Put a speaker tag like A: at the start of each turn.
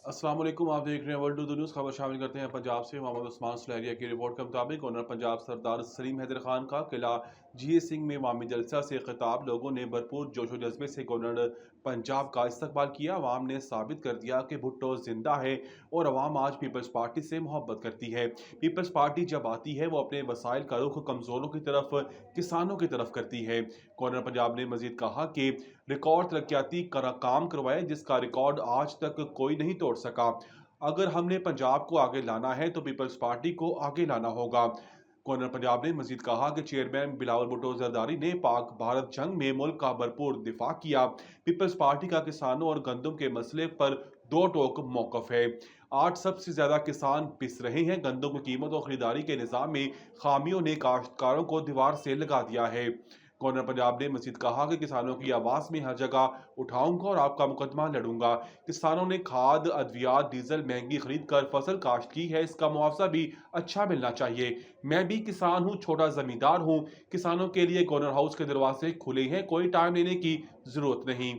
A: अस्सलाम वालेकुम। आप देख रहे हैं वर्ल्ड टू द न्यूज़। खबर शामिल करते हैं पंजाब से। मोहम्मद उस्मान सुलहरिया की रिपोर्ट के मुताबिक गवर्नर पंजाब सरदार सलीम हैदर खान का किला जीए सिंह में अवामी जलसा से खिताब। लोगों ने भरपूर जोशो जज्बे से गवर्नर पंजाब का इस्तकबाल किया। अवाम ने साबित कर दिया कि भुट्टो जिंदा है और अवाम आज पीपल्स पार्टी से मोहब्बत करती है। पीपल्स पार्टी जब आती है वो अपने वसाइल का रुख कमज़ोरों की तरफ, किसानों की तरफ करती है। गवर्नर पंजाब ने मजीद कहा कि रिकॉर्ड तरक्याती काम करवाए जिसका रिकॉर्ड आज तक कोई नहीं तोड़ सका। अगर हमने पंजाब को आगे लाना है तो पीपल्स पार्टी को आगे लाना होगा। गवर्नर पंजाब ने मजीद कहा कि चेयरमैन बिलावल भुट्टो जरदारी ने पाक भारत जंग में मुल्क का भरपूर दिफा किया। पीपल्स पार्टी का किसानों और गंदम के मसले पर दो टोक मौकफ है। आज सबसे ज्यादा किसान पिस रहे हैं। गंदम की कीमत और खरीदारी के निज़ाम में खामियों ने काश्तकारों को दीवार से लगा दिया है। गवर्नर पंजाब ने मजीद कहा कि किसानों की आवाज़ में हर जगह उठाऊंगा और आपका मुकदमा लड़ूंगा। किसानों ने खाद, अद्वियात, डीजल महंगी खरीद कर फसल काश्त की है, इसका मुआवजा भी अच्छा मिलना चाहिए। मैं भी किसान हूँ, छोटा जमींदार हूँ। किसानों के लिए गवर्नर हाउस के दरवाजे खुले हैं, कोई टाइम लेने की जरूरत नहीं।